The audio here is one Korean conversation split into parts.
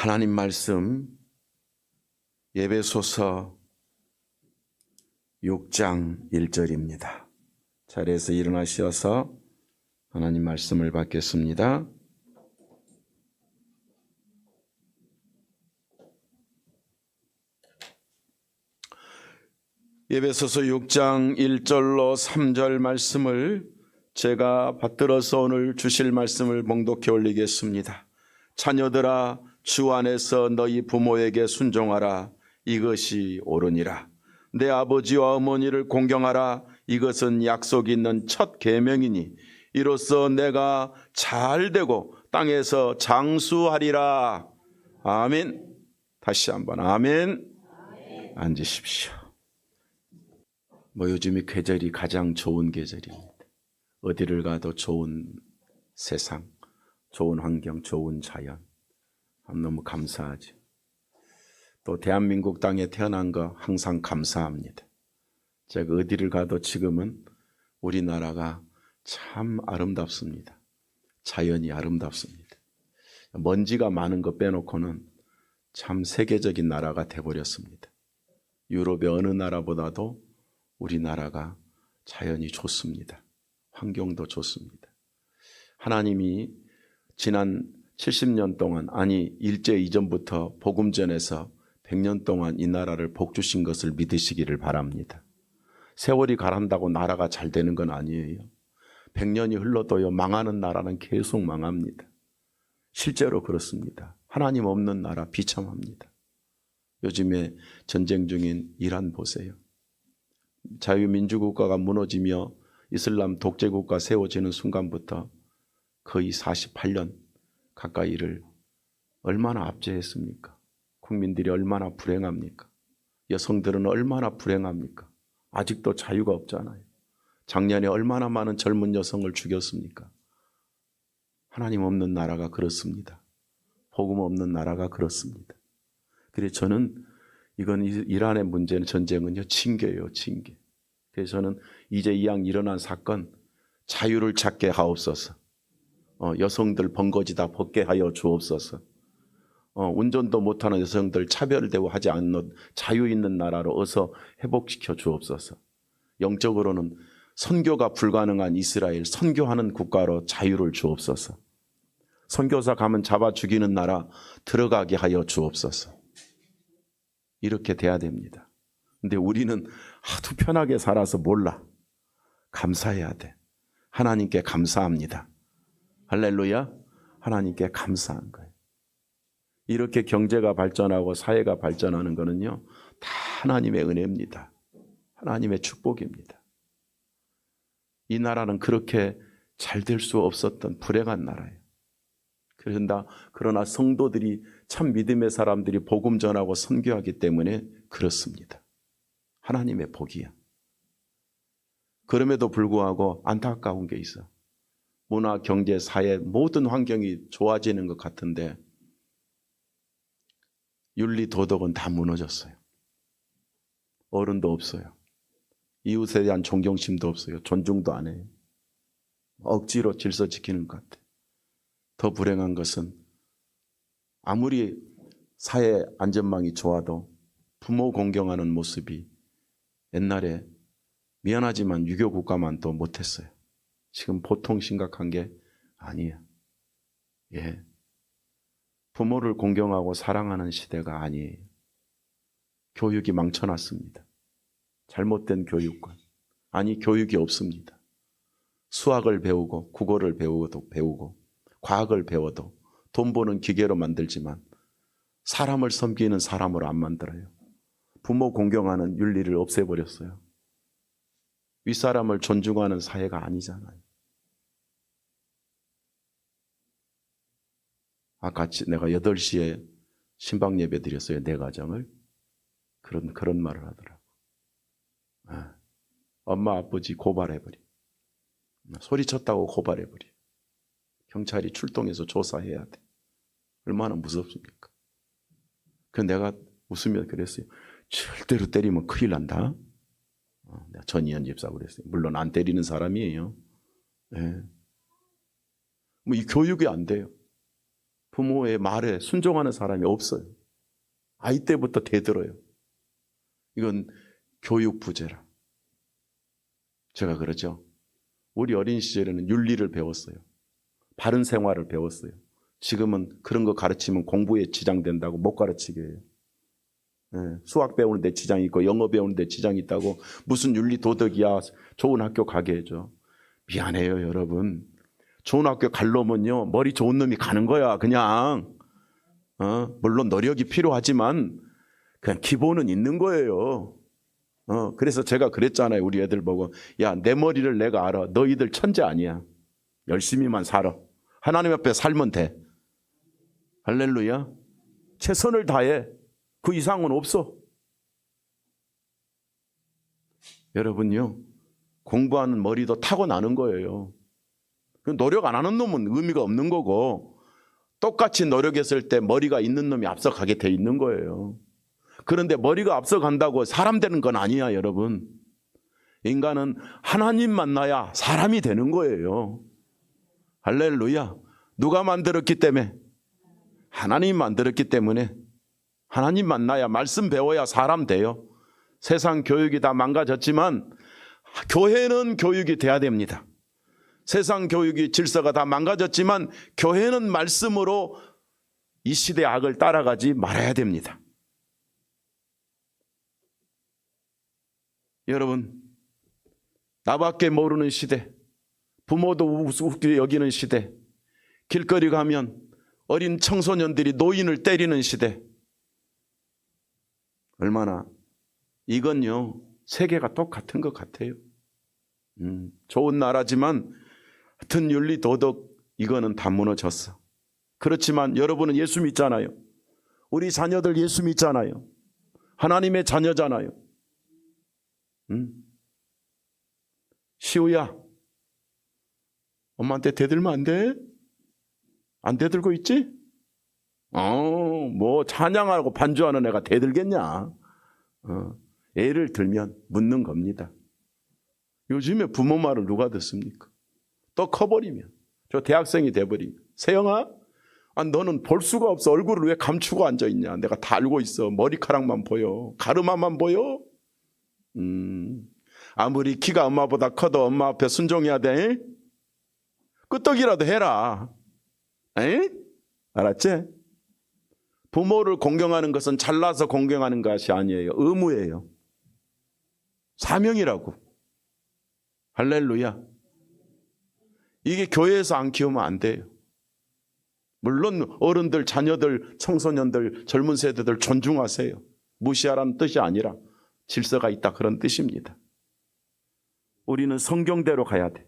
하나님 말씀 에베소서 6장 1절입니다. 자리에서 일어나셔서 하나님 말씀을 받겠습니다. 에베소서 6장 1절로 3절 말씀을 제가 받들어서 오늘 주실 말씀을 봉독해 올리겠습니다. 자녀들아, 주 안에서 너희 부모에게 순종하라. 이것이 옳으니라. 내 아버지와 어머니를 공경하라. 이것은 약속 있는 첫 계명이니 이로써 내가 잘되고 땅에서 장수하리라. 아멘. 다시 한번 아멘. 앉으십시오. 요즘이 계절이 가장 좋은 계절입니다. 어디를 가도 좋은 세상, 좋은 환경, 좋은 자연. 너무 감사하죠. 또 대한민국 땅에 태어난 거 항상 감사합니다. 제가 어디를 가도 지금은 우리나라가 참 아름답습니다. 자연이 아름답습니다. 먼지가 많은 거 빼놓고는 참 세계적인 나라가 돼버렸습니다. 유럽의 어느 나라보다도 우리나라가 자연이 좋습니다. 환경도 좋습니다. 하나님이 지난 70년 동안, 아니 일제 이전부터 복음 전에서 100년 동안 이 나라를 복주신 것을 믿으시기를 바랍니다. 세월이 가란다고 나라가 잘 되는 건 아니에요. 100년이 흘러도요, 망하는 나라는 계속 망합니다. 실제로 그렇습니다. 하나님 없는 나라 비참합니다. 요즘에 전쟁 중인 이란 보세요. 자유민주국가가 무너지며 이슬람 독재국가 세워지는 순간부터 거의 48년 가까이를 얼마나 압제했습니까? 국민들이 얼마나 불행합니까? 여성들은 얼마나 불행합니까? 아직도 자유가 없잖아요. 작년에 얼마나 많은 젊은 여성을 죽였습니까? 하나님 없는 나라가 그렇습니다. 복음 없는 나라가 그렇습니다. 그래서 저는 이건 이란의 문제는, 전쟁은요, 징계예요, 징계. 그래서 저는 이제 이왕 일어난 사건, 자유를 찾게 하옵소서. 여성들 번거지 다 벗게 하여 주옵소서. 운전도 못하는 여성들 차별되고 하지 않는 자유 있는 나라로 어서 회복시켜 주옵소서. 영적으로는 선교가 불가능한 이스라엘, 선교하는 국가로 자유를 주옵소서. 선교사 가면 잡아 죽이는 나라 들어가게 하여 주옵소서. 이렇게 돼야 됩니다. 근데 우리는 하도 편하게 살아서 몰라. 감사해야 돼. 하나님께 감사합니다. 할렐루야. 하나님께 감사한 거예요. 이렇게 경제가 발전하고 사회가 발전하는 거는요, 다 하나님의 은혜입니다. 하나님의 축복입니다. 이 나라는 그렇게 잘 될 수 없었던 불행한 나라예요. 그러나 성도들이, 참 믿음의 사람들이 복음 전하고 선교하기 때문에 그렇습니다. 하나님의 복이야. 그럼에도 불구하고 안타까운 게 있어. 문화, 경제, 사회 모든 환경이 좋아지는 것 같은데 윤리, 도덕은 다 무너졌어요. 어른도 없어요. 이웃에 대한 존경심도 없어요. 존중도 안 해요. 억지로 질서 지키는 것 같아요. 더 불행한 것은 아무리 사회 안전망이 좋아도 부모 공경하는 모습이 옛날에 미안하지만 유교 국가만 더 못했어요. 지금 보통 심각한 게 아니에요. 예. 부모를 공경하고 사랑하는 시대가 아니에요. 교육이 망쳐놨습니다. 잘못된 교육관. 아니, 교육이 없습니다. 수학을 배우고 국어를 배우고 과학을 배워도 돈 버는 기계로 만들지만 사람을 섬기는 사람으로 안 만들어요. 부모 공경하는 윤리를 없애버렸어요. 윗사람을 존중하는 사회가 아니잖아요. 아까 내가 8시에 신방 예배 드렸어요. 내 가정을. 그런 말을 하더라고. 엄마 아버지 고발해버려. 소리쳤다고 고발해버려. 경찰이 출동해서 조사해야 돼. 얼마나 무섭습니까? 그래서 내가 웃으며 그랬어요. 절대로 때리면 큰일 난다. 내가 전희연 집사 그랬어요. 물론 안 때리는 사람이에요. 네. 이 교육이 안 돼요. 부모의 말에 순종하는 사람이 없어요. 아이 때부터 대들어요. 이건 교육 부재라. 제가 그러죠. 우리 어린 시절에는 윤리를 배웠어요. 바른 생활을 배웠어요. 지금은 그런 거 가르치면 공부에 지장된다고 못 가르치게 해요. 수학 배우는데 지장이 있고 영어 배우는데 지장이 있다고 무슨 윤리 도덕이야. 좋은 학교 가게 해줘. 미안해요, 여러분. 좋은 학교 갈 놈은요, 머리 좋은 놈이 가는 거야, 그냥. 물론 노력이 필요하지만 그냥 기본은 있는 거예요. 그래서 제가 그랬잖아요. 우리 애들 보고, 야, 내 머리를 내가 알아. 너희들 천재 아니야. 열심히만 살아. 하나님 앞에 살면 돼. 할렐루야. 최선을 다해. 그 이상은 없어. 여러분요, 공부하는 머리도 타고나는 거예요. 노력 안 하는 놈은 의미가 없는 거고, 똑같이 노력했을 때 머리가 있는 놈이 앞서가게 돼 있는 거예요. 그런데 머리가 앞서간다고 사람 되는 건 아니야, 여러분. 인간은 하나님 만나야 사람이 되는 거예요. 할렐루야. 누가 만들었기 때문에? 하나님 만들었기 때문에. 하나님 만나야, 말씀 배워야 사람 돼요. 세상 교육이 다 망가졌지만 교회는 교육이 돼야 됩니다. 세상 교육이 질서가 다 망가졌지만 교회는 말씀으로 이 시대의 악을 따라가지 말아야 됩니다. 여러분, 나밖에 모르는 시대, 부모도 우습게 여기는 시대, 길거리 가면 어린 청소년들이 노인을 때리는 시대, 얼마나, 이건요 세계가 똑같은 것 같아요. 좋은 나라지만 같은 윤리 도덕 이거는 다 무너졌어. 그렇지만 여러분은 예수 믿잖아요. 우리 자녀들 예수 믿잖아요. 하나님의 자녀잖아요. 시우야, 엄마한테 대들면 안 돼? 안 대들고 있지? 뭐 찬양하고 반주하는 애가 대들겠냐? 애를 들면 묻는 겁니다. 요즘에 부모 말을 누가 듣습니까? 또 커버리면, 저 대학생이 돼버리면, 세영아, 너는 볼 수가 없어. 얼굴을 왜 감추고 앉아있냐? 내가 다 알고 있어. 머리카락만 보여. 가르마만 보여. 아무리 키가 엄마보다 커도 엄마 앞에 순종해야 돼. 끄떡이라도 해라. 에? 알았지? 부모를 공경하는 것은 잘나서 공경하는 것이 아니에요. 의무예요. 사명이라고. 할렐루야. 이게 교회에서 안 키우면 안 돼요. 물론 어른들, 자녀들, 청소년들, 젊은 세대들 존중하세요. 무시하라는 뜻이 아니라 질서가 있다, 그런 뜻입니다. 우리는 성경대로 가야 돼.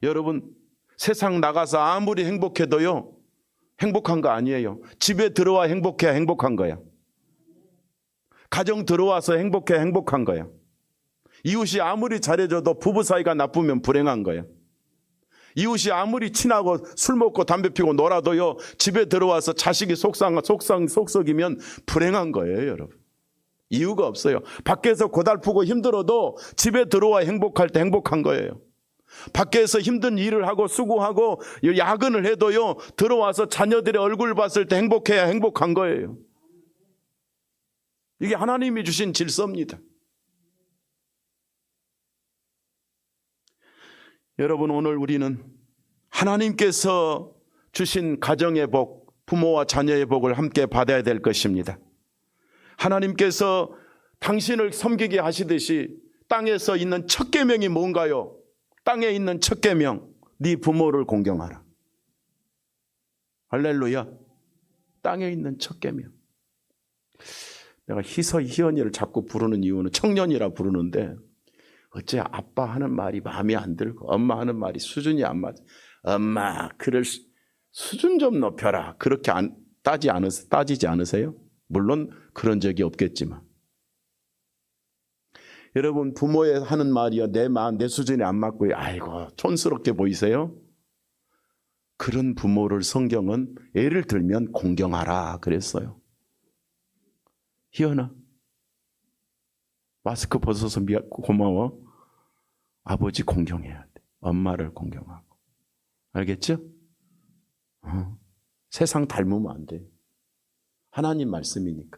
여러분, 세상 나가서 아무리 행복해도요, 행복한 거 아니에요. 집에 들어와 행복해야 행복한 거야. 가정 들어와서 행복해야 행복한 거야. 이웃이 아무리 잘해줘도 부부 사이가 나쁘면 불행한 거야. 이웃이 아무리 친하고 술 먹고 담배 피고 놀아도요, 집에 들어와서 자식이 속썩이면 불행한 거예요, 여러분. 이유가 없어요. 밖에서 고달프고 힘들어도 집에 들어와 행복할 때 행복한 거예요. 밖에서 힘든 일을 하고 수고하고 야근을 해도요, 들어와서 자녀들의 얼굴 봤을 때 행복해야 행복한 거예요. 이게 하나님이 주신 질서입니다. 여러분, 오늘 우리는 하나님께서 주신 가정의 복, 부모와 자녀의 복을 함께 받아야 될 것입니다. 하나님께서 당신을 섬기게 하시듯이 땅에서 있는 첫 계명이 뭔가요? 땅에 있는 첫 계명, 네 부모를 공경하라. 할렐루야. 땅에 있는 첫 계명. 내가 희연이를 자꾸 부르는 이유는, 청년이라 부르는데 어째 아빠 하는 말이 마음에 안 들고 엄마 하는 말이 수준이 안 맞아. 엄마, 그럴 수준 좀 높여라. 그렇게 따지지 않으세요? 물론 그런 적이 없겠지만. 여러분, 부모의 하는 말이요, 내 수준에 안 맞고, 아이고 촌스럽게 보이세요? 그런 부모를 성경은 예를 들면 공경하라 그랬어요. 희연아, 마스크 벗어서 고마워. 아버지 공경해야 돼. 엄마를 공경하고. 알겠죠? 세상 닮으면 안 돼요. 하나님 말씀이니까.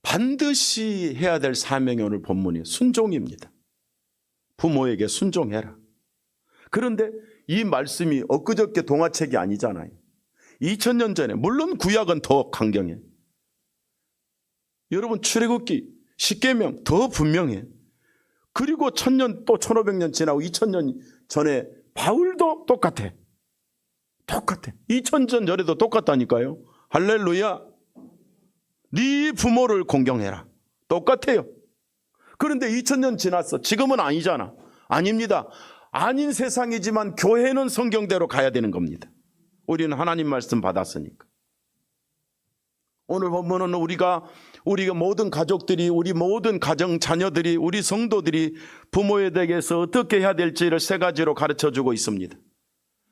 반드시 해야 될 사명이 오늘 본문이 순종입니다. 부모에게 순종해라. 그런데 이 말씀이 엊그저께 동화책이 아니잖아요. 2000년 전에, 물론 구약은 더 강경해. 여러분 출애굽기, 십계명 더 분명해. 그리고 1000년 또 1500년 지나고 2000년 전에 바울도 똑같아. 2000년 전에도 똑같다니까요. 할렐루야. 네 부모를 공경해라. 똑같아요. 그런데 2000년 지났어. 지금은 아니잖아. 아닙니다. 아닌 세상이지만 교회는 성경대로 가야 되는 겁니다. 우리는 하나님 말씀 받았으니까. 오늘 보면은 우리가 모든 가족들이, 우리 모든 가정 자녀들이, 우리 성도들이 부모에 대해서 어떻게 해야 될지를 3가지로 가르쳐주고 있습니다.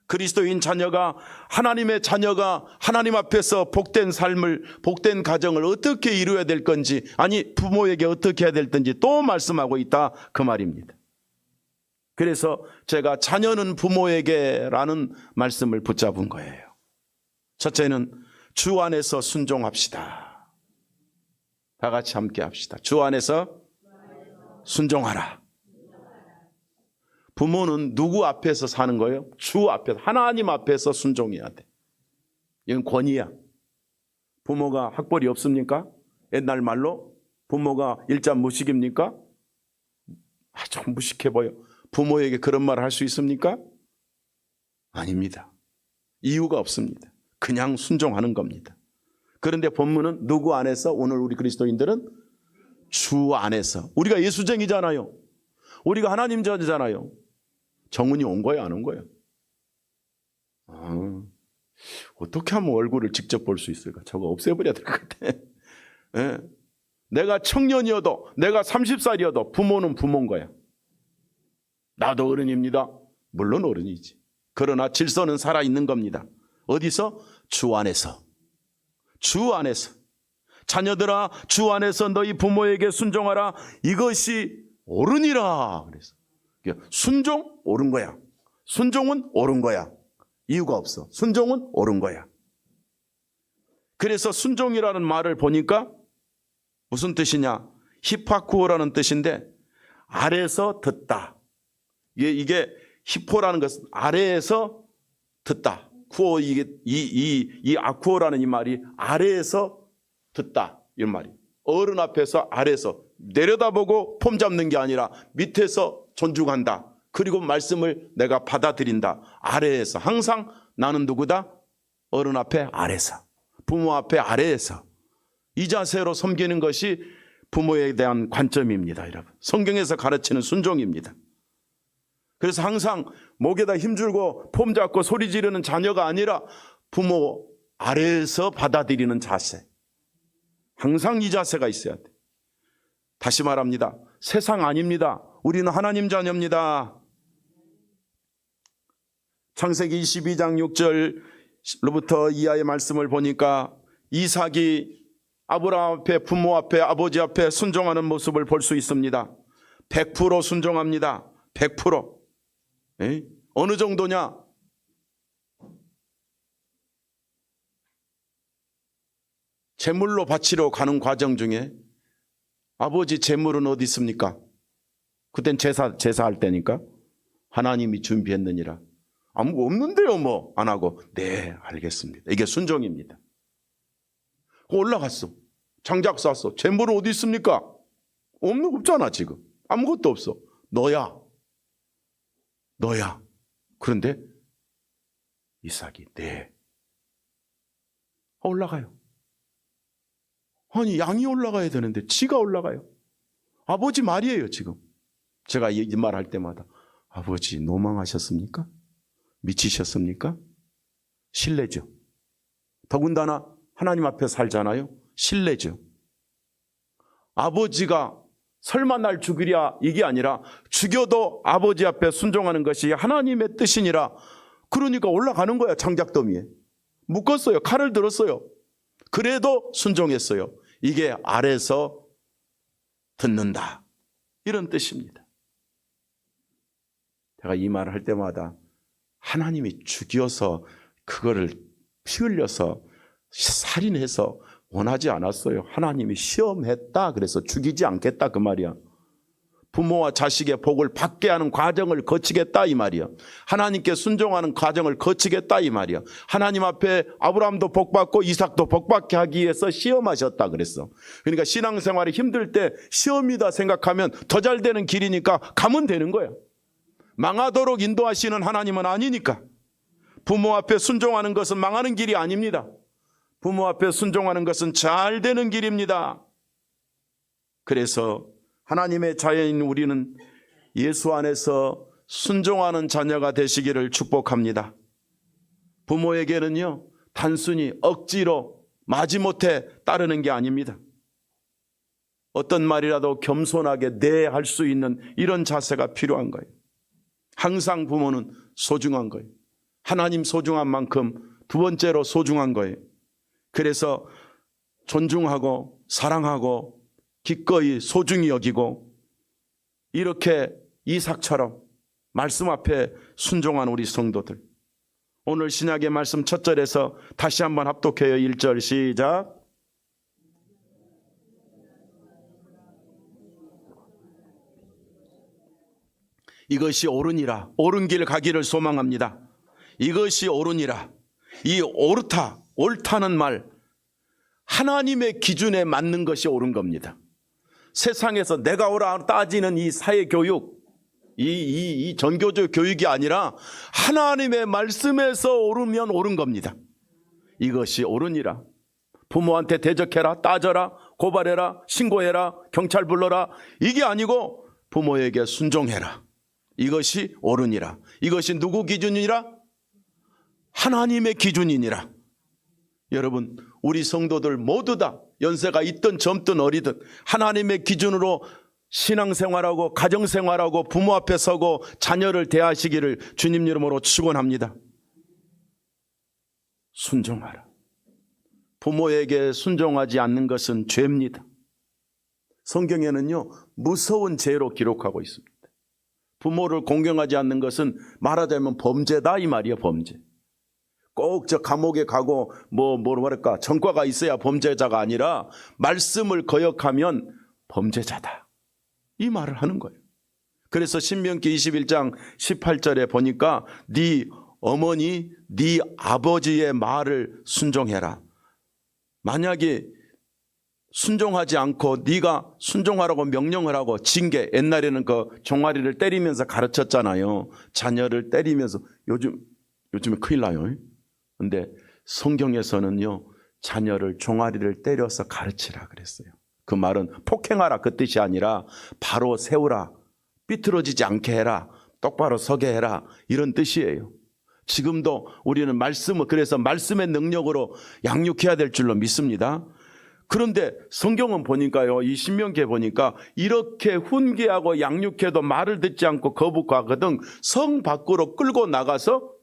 그리스도인 자녀가, 하나님의 자녀가 하나님 앞에서 복된 삶을, 복된 가정을 어떻게 이루어야 될 건지, 아니 부모에게 어떻게 해야 될 건지 또 말씀하고 있다, 그 말입니다. 그래서 제가 자녀는 부모에게라는 말씀을 붙잡은 거예요. 첫째는 주 안에서 순종합시다. 다 같이 함께 합시다. 주 안에서 순종하라. 부모는 누구 앞에서 사는 거예요? 주 앞에서, 하나님 앞에서 순종해야 돼. 이건 권위야. 부모가 학벌이 없습니까? 옛날 말로 부모가 일자무식입니까? 좀 무식해 보여. 부모에게 그런 말을 할 수 있습니까? 아닙니다. 이유가 없습니다. 그냥 순종하는 겁니다. 그런데 본문은 누구 안에서? 오늘 우리 그리스도인들은 주 안에서. 우리가 예수쟁이잖아요. 우리가 하나님 자녀잖아요. 정은이 온 거야, 안 온 거야? 어떻게 하면 얼굴을 직접 볼 수 있을까? 저거 없애버려야 될 것 같아. 네. 내가 청년이어도, 내가 30살이어도 부모는 부모인 거야. 나도 어른입니다. 물론 어른이지. 그러나 질서는 살아있는 겁니다. 어디서? 주 안에서. 주 안에서. 자녀들아, 주 안에서 너희 부모에게 순종하라. 이것이 옳으니라. 그래서 순종 옳은 거야. 순종은 옳은 거야. 이유가 없어. 순종은 옳은 거야. 그래서 순종이라는 말을 보니까 무슨 뜻이냐? 히파쿠오라는 뜻인데 아래에서 듣다. 이게 히포라는 것은 아래에서 듣다. 쿠오, 이 아쿠오라는 이 말이 아래에서 듣다, 이런 말이. 어른 앞에서 아래에서 내려다보고 폼 잡는 게 아니라 밑에서 존중한다. 그리고 말씀을 내가 받아들인다. 아래에서. 항상 나는 누구다? 어른 앞에 아래에서. 부모 앞에 아래에서. 이 자세로 섬기는 것이 부모에 대한 관점입니다, 여러분. 성경에서 가르치는 순종입니다. 그래서 항상 목에다 힘주고 폼 잡고 소리 지르는 자녀가 아니라 부모 아래에서 받아들이는 자세. 항상 이 자세가 있어야 돼. 다시 말합니다. 세상 아닙니다. 우리는 하나님 자녀입니다. 창세기 22장 6절로부터 이하의 말씀을 보니까 이삭이 아브라함 앞에, 부모 앞에, 아버지 앞에 순종하는 모습을 볼 수 있습니다. 100% 순종합니다. 100%. 에? 어느 정도냐? 제물로 바치러 가는 과정 중에 아버지 제물은 어디 있습니까? 그땐 제사할 때니까 하나님이 준비했느니라. 아무 없는데요, 뭐 안 하고. 네, 알겠습니다. 이게 순종입니다. 올라갔어. 장작 쌌어. 제물은 어디 있습니까? 없잖아 지금. 아무것도 없어. 너야. 그런데 이삭이 네. 올라가요. 아니 양이 올라가야 되는데 지가 올라가요. 아버지 말이에요 지금. 제가 이 말 할 때마다 아버지 노망하셨습니까? 미치셨습니까? 신뢰죠. 더군다나 하나님 앞에 살잖아요. 신뢰죠. 아버지가 설마 날 죽이랴 이게 아니라 죽여도 아버지 앞에 순종하는 것이 하나님의 뜻이니라. 그러니까 올라가는 거야. 장작더미에 묶었어요. 칼을 들었어요. 그래도 순종했어요. 이게 아래서 듣는다, 이런 뜻입니다. 제가 이 말을 할 때마다 하나님이 죽여서 그거를 피 흘려서 살인해서 원하지 않았어요. 하나님이 시험했다. 그래서 죽이지 않겠다 그 말이야. 부모와 자식의 복을 받게 하는 과정을 거치겠다 이 말이야. 하나님께 순종하는 과정을 거치겠다 이 말이야. 하나님 앞에 아브라함도 복받고 이삭도 복받게 하기 위해서 시험하셨다 그랬어. 그러니까 신앙생활이 힘들 때 시험이다 생각하면 더 잘 되는 길이니까 가면 되는 거야. 망하도록 인도하시는 하나님은 아니니까. 부모 앞에 순종하는 것은 망하는 길이 아닙니다. 부모 앞에 순종하는 것은 잘 되는 길입니다. 그래서 하나님의 자녀인 우리는 예수 안에서 순종하는 자녀가 되시기를 축복합니다. 부모에게는요, 단순히 억지로 마지못해 따르는 게 아닙니다. 어떤 말이라도 겸손하게 네 할 수 있는 이런 자세가 필요한 거예요. 항상 부모는 소중한 거예요. 하나님 소중한 만큼 두 번째로 소중한 거예요. 그래서 존중하고 사랑하고 기꺼이 소중히 여기고 이렇게 이삭처럼 말씀 앞에 순종한 우리 성도들, 오늘 신약의 말씀 첫 절에서 다시 한번 합독해요. 1절 시작. 이것이 옳으니라. 옳은 길 가기를 소망합니다. 이것이 옳으니라. 이 옳다, 옳다는 말, 하나님의 기준에 맞는 것이 옳은 겁니다. 세상에서 내가 옳아 따지는 이 사회교육, 이 전교조 교육이 아니라 하나님의 말씀에서 옳으면 옳은 겁니다. 이것이 옳으니라. 부모한테 대적해라, 따져라, 고발해라, 신고해라, 경찰 불러라, 이게 아니고 부모에게 순종해라. 이것이 옳으니라. 이것이 누구 기준이니라? 하나님의 기준이니라. 여러분, 우리 성도들 모두 다 연세가 있든 젊든 어리든 하나님의 기준으로 신앙생활하고 가정생활하고 부모 앞에 서고 자녀를 대하시기를 주님 이름으로 축원합니다. 순종하라. 부모에게 순종하지 않는 것은 죄입니다. 성경에는요, 무서운 죄로 기록하고 있습니다. 부모를 공경하지 않는 것은 말하자면 범죄다 이 말이에요. 범죄. 꼭 저 감옥에 가고 뭐랄까 전과가 있어야 범죄자가 아니라 말씀을 거역하면 범죄자다, 이 말을 하는 거예요. 그래서 신명기 21장 18절에 보니까 네 어머니 네 아버지의 말을 순종해라. 만약에 순종하지 않고 네가 순종하라고 명령을 하고 징계, 옛날에는 그 종아리를 때리면서 가르쳤잖아요. 자녀를 때리면서. 요즘에 큰일 나요. 근데 성경에서는요, 자녀를 종아리를 때려서 가르치라 그랬어요. 그 말은 폭행하라 그 뜻이 아니라 바로 세우라, 삐뚤어지지 않게 해라, 똑바로 서게 해라, 이런 뜻이에요. 지금도 우리는 말씀을, 그래서 말씀의 능력으로 양육해야 될 줄로 믿습니다. 그런데 성경은 보니까요, 이 신명기에 보니까 이렇게 훈계하고 양육해도 말을 듣지 않고 거부하거든 성 밖으로 끌고 나가서,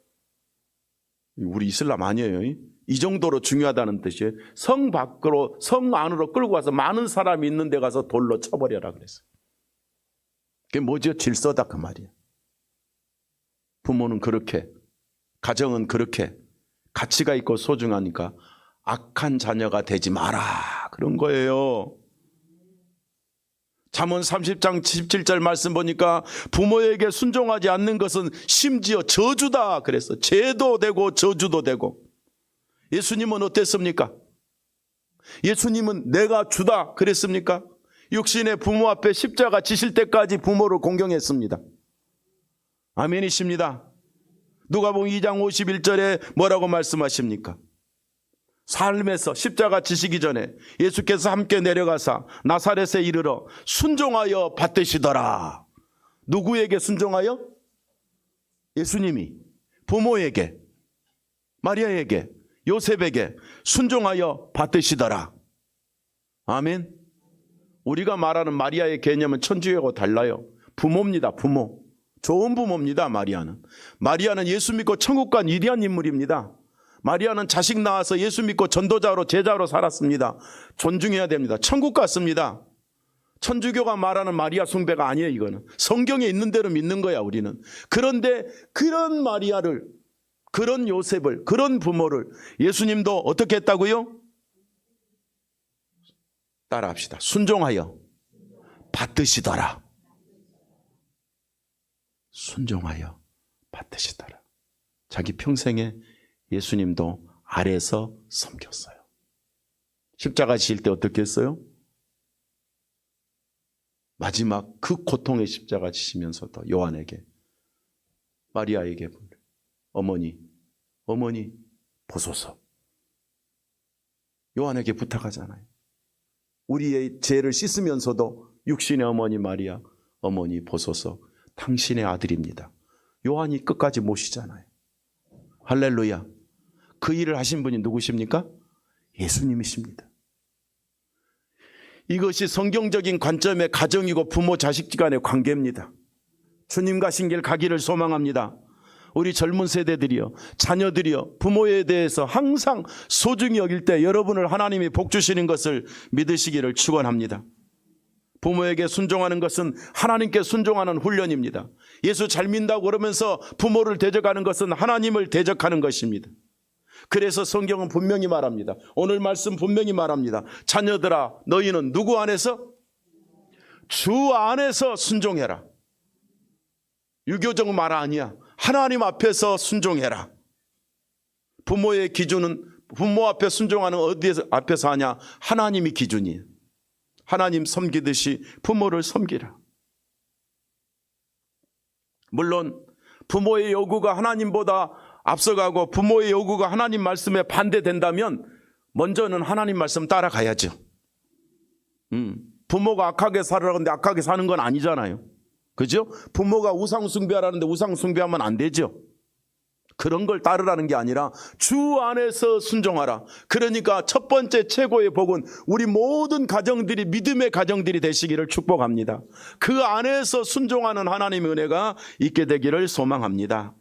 우리 이슬람 아니에요, 이 정도로 중요하다는 뜻이에요. 성 밖으로, 성 안으로 끌고 가서 많은 사람이 있는 데 가서 돌로 쳐버려라 그랬어요. 그게 뭐죠? 질서다 그 말이에요. 부모는 그렇게, 가정은 그렇게 가치가 있고 소중하니까 악한 자녀가 되지 마라, 그런 거예요. 잠언 30장 17절 말씀 보니까 부모에게 순종하지 않는 것은 심지어 저주다 그랬어. 죄도 되고 저주도 되고. 예수님은 어땠습니까? 예수님은 내가 주다 그랬습니까? 육신의 부모 앞에 십자가 지실 때까지 부모를 공경했습니다. 아멘이십니다. 누가복음 2장 51절에 뭐라고 말씀하십니까? 삶에서 십자가 지시기 전에 예수께서 함께 내려가사 나사렛에 이르러 순종하여 받으시더라. 누구에게 순종하여? 예수님이 부모에게, 마리아에게, 요셉에게 순종하여 받으시더라. 아멘. 우리가 말하는 마리아의 개념은 천주교하고 달라요. 부모입니다. 부모. 좋은 부모입니다. 마리아는 예수 믿고 천국 간 위대한 인물입니다. 마리아는 자식 낳아서 예수 믿고 전도자로 제자로 살았습니다. 존중해야 됩니다. 천국 갔습니다. 천주교가 말하는 마리아 숭배가 아니에요. 이거는 성경에 있는 대로 믿는 거야 우리는. 그런데 그런 마리아를, 그런 요셉을, 그런 부모를 예수님도 어떻게 했다고요? 따라합시다. 순종하여 받으시더라. 순종하여 받으시더라. 자기 평생에 예수님도 아래서 섬겼어요. 십자가 지실 때 어떻게 했어요? 마지막 그 고통의 십자가 지시면서도 요한에게, 마리아에게 어머니 보소서. 요한에게 부탁하잖아요. 우리의 죄를 씻으면서도 육신의 어머니 마리아, 어머니 보소서, 당신의 아들입니다. 요한이 끝까지 모시잖아요. 할렐루야. 그 일을 하신 분이 누구십니까? 예수님이십니다. 이것이 성경적인 관점의 가정이고 부모 자식 간의 관계입니다. 주님 가신 길 가기를 소망합니다. 우리 젊은 세대들이요, 자녀들이요, 부모에 대해서 항상 소중히 여길 때 여러분을 하나님이 복 주시는 것을 믿으시기를 축원합니다. 부모에게 순종하는 것은 하나님께 순종하는 훈련입니다. 예수 잘 믿는다고 그러면서 부모를 대적하는 것은 하나님을 대적하는 것입니다. 그래서 성경은 분명히 말합니다. 오늘 말씀 분명히 말합니다. 자녀들아, 너희는 누구 안에서? 주 안에서 순종해라. 유교적 말 아니야. 하나님 앞에서 순종해라. 부모의 기준은, 부모 앞에 순종하는 어디에서 앞에서 하냐? 하나님이 기준이에요. 하나님 섬기듯이 부모를 섬기라. 물론 부모의 요구가 하나님보다 앞서가고 부모의 요구가 하나님 말씀에 반대된다면 먼저는 하나님 말씀 따라가야죠. 부모가 악하게 살으라고 하는데 악하게 사는 건 아니잖아요. 그죠? 부모가 우상 숭배하라는데 우상 숭배하면 안 되죠. 그런 걸 따르라는 게 아니라 주 안에서 순종하라. 그러니까 첫 번째 최고의 복은 우리 모든 가정들이 믿음의 가정들이 되시기를 축복합니다. 그 안에서 순종하는 하나님의 은혜가 있게 되기를 소망합니다.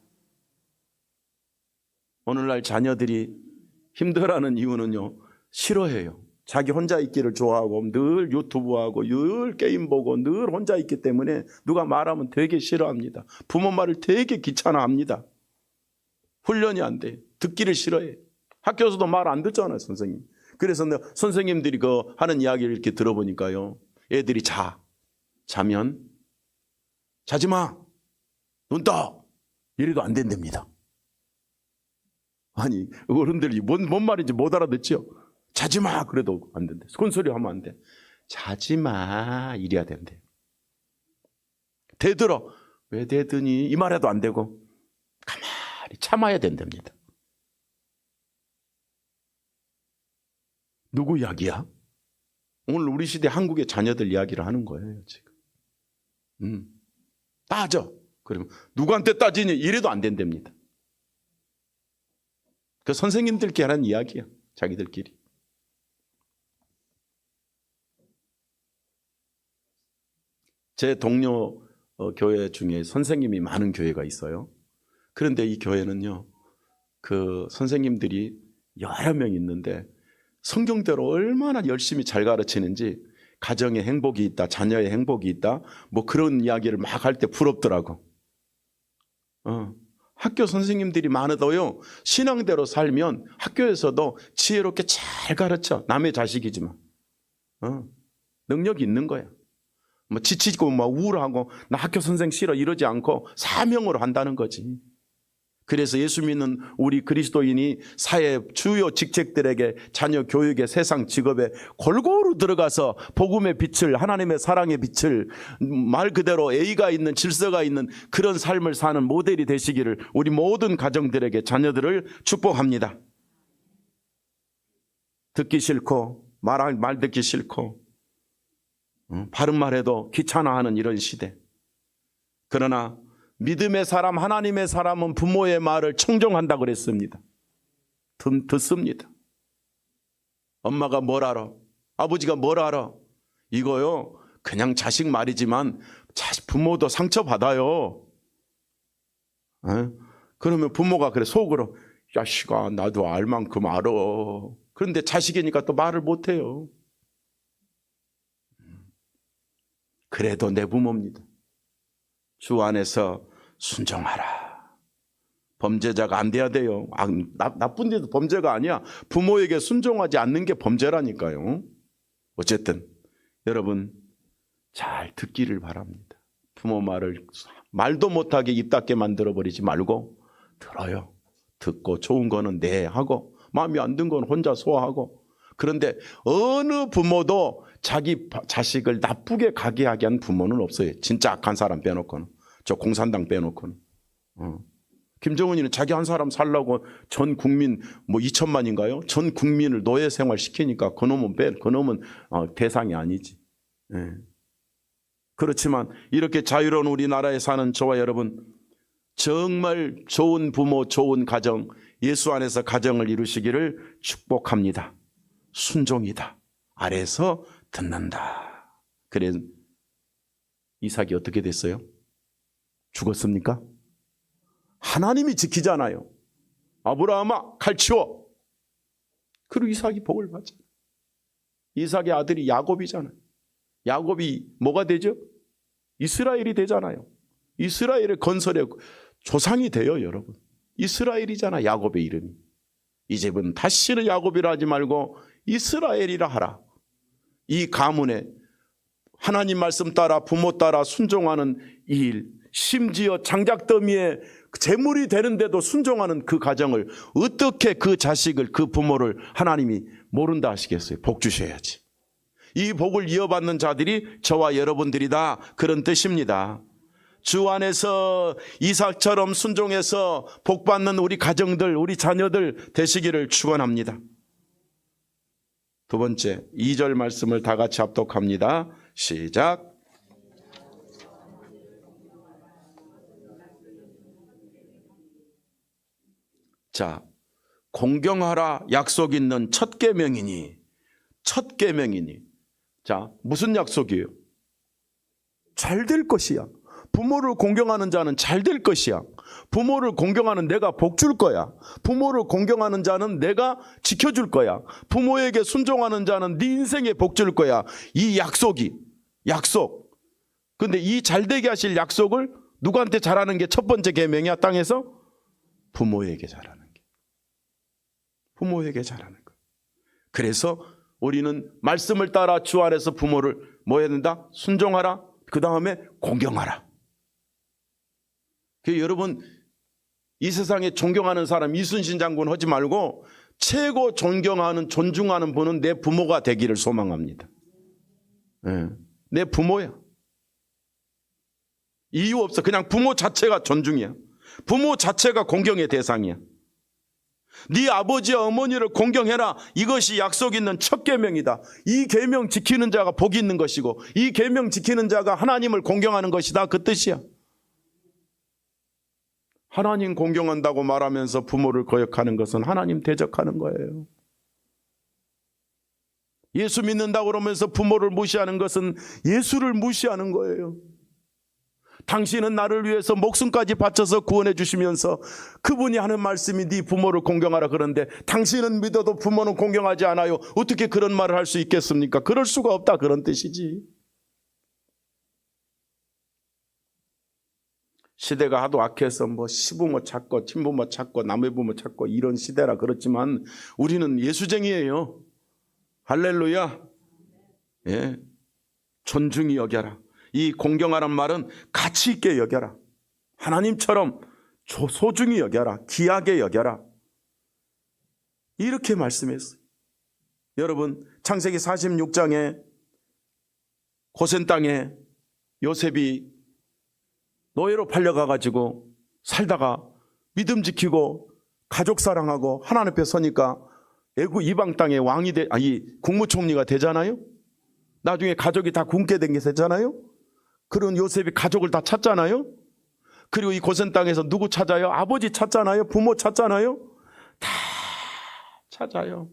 오늘날 자녀들이 힘들어하는 이유는요, 싫어해요. 자기 혼자 있기를 좋아하고 늘 유튜브하고 늘 게임 보고 늘 혼자 있기 때문에 누가 말하면 되게 싫어합니다. 부모 말을 되게 귀찮아합니다. 훈련이 안 돼. 듣기를 싫어해. 학교에서도 말 안 듣잖아요, 선생님. 그래서 선생님들이 그 하는 이야기를 이렇게 들어보니까요, 애들이 자면 자지 마, 눈 떠, 이래도 안 된답니다. 아니, 어른들이 뭔 말인지 못 알아듣죠. 자지 마, 그래도 안 된대. 큰 소리 하면 안 돼. 자지 마, 이래야 된대. 대들어. 왜 대드니? 이 말해도 안 되고 가만히 참아야 된답니다. 누구 이야기야? 오늘 우리 시대 한국의 자녀들 이야기를 하는 거예요, 지금. 따져. 그러면 누구한테 따지니? 이래도 안 된답니다. 그 선생님들끼리 하는 이야기야, 자기들끼리. 제 동료 교회 중에 선생님이 많은 교회가 있어요. 그런데 이 교회는요, 그 선생님들이 여러 명 있는데 성경대로 얼마나 열심히 잘 가르치는지, 가정에 행복이 있다, 자녀의 행복이 있다, 뭐 그런 이야기를 막 할 때 부럽더라고. 학교 선생님들이 많아도요, 신앙대로 살면 학교에서도 지혜롭게 잘 가르쳐. 남의 자식이지만 능력이 있는 거야. 뭐 지치고 막 우울하고 나 학교 선생 싫어 이러지 않고 사명으로 한다는 거지. 그래서 예수 믿는 우리 그리스도인이 사회 주요 직책들에게 자녀 교육에, 세상 직업에 골고루 들어가서 복음의 빛을, 하나님의 사랑의 빛을, 말 그대로 A가 있는, 질서가 있는 그런 삶을 사는 모델이 되시기를 우리 모든 가정들에게, 자녀들을 축복합니다. 듣기 싫고 말 듣기 싫고 바른 말해도 귀찮아하는 이런 시대. 그러나 믿음의 사람, 하나님의 사람은 부모의 말을 청종한다고 그랬습니다. 듣습니다. 엄마가 뭘 알아? 아버지가 뭘 알아? 이거요, 그냥 자식 말이지만 부모도 상처받아요. 그러면 부모가 그래 속으로, 야씨가 나도 알 만큼 알아. 그런데 자식이니까 또 말을 못해요. 그래도 내 부모입니다. 주 안에서 순종하라. 범죄자가 안 돼야 돼요. 나쁜 데도 범죄가 아니야. 부모에게 순종하지 않는 게 범죄라니까요. 어쨌든 여러분 잘 듣기를 바랍니다. 부모 말을 말도 못하게 입 닫게 만들어버리지 말고 들어요. 듣고 좋은 거는 네 하고 마음에 안 든 건 혼자 소화하고. 그런데 어느 부모도 자기 자식을 나쁘게 가게 하게 한 부모는 없어요. 진짜 악한 사람 빼놓고는. 저 공산당 빼놓고는. 김정은이는 자기 한 사람 살라고 전 국민 2천만인가요? 전 국민을 노예 생활 시키니까 그놈은 대상이 아니지. 예. 그렇지만 이렇게 자유로운 우리나라에 사는 저와 여러분, 정말 좋은 부모, 좋은 가정, 예수 안에서 가정을 이루시기를 축복합니다. 순종이다. 아래서 듣는다. 그래 이삭이 어떻게 됐어요? 죽었습니까? 하나님이 지키잖아요. 아브라함아 칼 치워. 그리고 이삭이 복을 받잖아요. 이삭의 아들이 야곱이잖아요. 야곱이 뭐가 되죠? 이스라엘이 되잖아요. 이스라엘의 건설의 조상이 돼요, 여러분. 이스라엘이잖아, 야곱의 이름이. 이제는 다시는 야곱이라 하지 말고 이스라엘이라 하라. 이 가문에 하나님 말씀 따라 부모 따라 순종하는 이 일, 심지어 장작더미에 재물이 되는데도 순종하는 그 가정을 어떻게 그 자식을 그 부모를 하나님이 모른다 하시겠어요? 복 주셔야지. 이 복을 이어받는 자들이 저와 여러분들이다, 그런 뜻입니다. 주 안에서 이삭처럼 순종해서 복받는 우리 가정들, 우리 자녀들 되시기를 축원합니다. 두 번째 2절 말씀을 다 같이 합독합니다. 시작. 자, 공경하라 약속 있는 첫 계명이니. 자, 무슨 약속이에요? 잘 될 것이야. 부모를 공경하는 자는 잘 될 것이야. 부모를 공경하는 내가 복 줄 거야. 부모를 공경하는 자는 내가 지켜줄 거야. 부모에게 순종하는 자는 네 인생에 복 줄 거야. 이 약속. 근데 이 잘되게 하실 약속을 누구한테 잘하는 게 첫 번째 계명이야, 땅에서? 부모에게 잘하는 게. 부모에게 잘하는 거. 그래서 우리는 말씀을 따라 주 안에서 부모를 뭐 해야 된다? 순종하라. 그 다음에 공경하라. 여러분, 이 세상에 존경하는 사람 이순신 장군 하지 말고 최고 존중하는 분은 내 부모가 되기를 소망합니다. 네. 내 부모야. 이유 없어. 그냥 부모 자체가 존중이야. 부모 자체가 공경의 대상이야. 네 아버지와 어머니를 공경해라. 이것이 약속 있는 첫 계명이다. 이 계명 지키는 자가 복이 있는 것이고 이 계명 지키는 자가 하나님을 공경하는 것이다, 그 뜻이야. 하나님 공경한다고 말하면서 부모를 거역하는 것은 하나님 대적하는 거예요. 예수 믿는다고 그러면서 부모를 무시하는 것은 예수를 무시하는 거예요. 당신은 나를 위해서 목숨까지 바쳐서 구원해 주시면서 그분이 하는 말씀이 네 부모를 공경하라 그런데 당신은 믿어도 부모는 공경하지 않아요. 어떻게 그런 말을 할 수 있겠습니까? 그럴 수가 없다, 그런 뜻이지. 시대가 하도 악해서 시부모 찾고 친부모 찾고 남의 부모 찾고 이런 시대라 그렇지만 우리는 예수쟁이에요. 할렐루야. 예. 존중히 여겨라. 이 공경하란 말은 가치 있게 여겨라. 하나님처럼 소중히 여겨라. 귀하게 여겨라. 이렇게 말씀했어요. 여러분, 창세기 46장에 고센 땅에 요셉이 노예로 팔려가가지고 살다가 믿음 지키고 가족 사랑하고 하나님 앞에 서니까 애굽 이방 땅의 왕이 국무총리가 되잖아요. 나중에 가족이 다 굶게 된 게 되잖아요. 그런 요셉이 가족을 다 찾잖아요. 그리고 이 고센 땅에서 누구 찾아요? 아버지 찾잖아요. 부모 찾잖아요. 다 찾아요.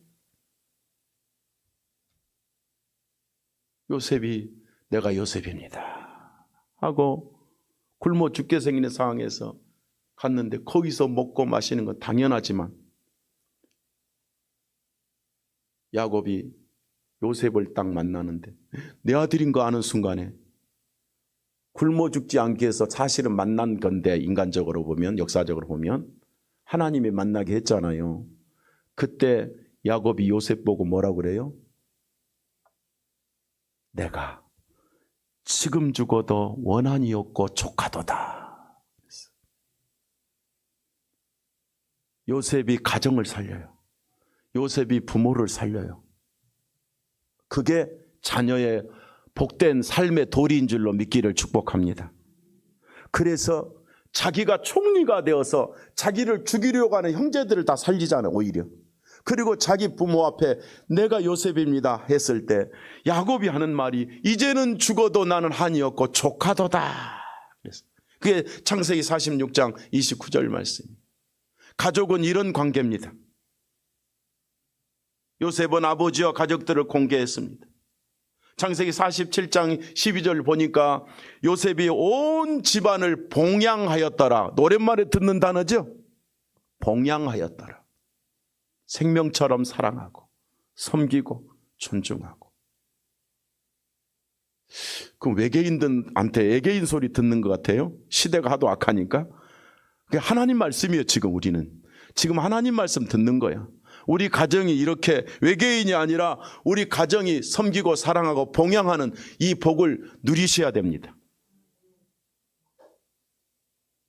요셉이 내가 요셉입니다 하고 굶어 죽게 생기는 상황에서 갔는데 거기서 먹고 마시는 건 당연하지만 야곱이 요셉을 딱 만나는데 내 아들인 거 아는 순간에 굶어 죽지 않기 위해서 사실은 만난 건데, 인간적으로 보면, 역사적으로 보면 하나님이 만나게 했잖아요. 그때 야곱이 요셉 보고 뭐라고 그래요? 내가 지금 죽어도 원한이 없고 족하도다. 요셉이 가정을 살려요. 요셉이 부모를 살려요. 그게 자녀의 복된 삶의 도리인 줄로 믿기를 축복합니다. 그래서 자기가 총리가 되어서 자기를 죽이려고 하는 형제들을 다 살리잖아요, 오히려. 그리고 자기 부모 앞에 내가 요셉입니다 했을 때 야곱이 하는 말이 이제는 죽어도 나는 한이 없고 족하도다. 그게 창세기 46장 29절 말씀입니다. 가족은 이런 관계입니다. 요셉은 아버지와 가족들을 공개했습니다. 창세기 47장 12절 보니까 요셉이 온 집안을 봉양하였더라. 노랫말에 듣는 단어죠? 봉양하였더라. 생명처럼 사랑하고 섬기고 존중하고. 그럼 외계인들한테 애개인 소리 듣는 것 같아요? 시대가 하도 악하니까. 그게 하나님 말씀이에요. 지금 우리는. 지금 하나님 말씀 듣는 거야. 우리 가정이 이렇게 외계인이 아니라 우리 가정이 섬기고 사랑하고 봉양하는 이 복을 누리셔야 됩니다.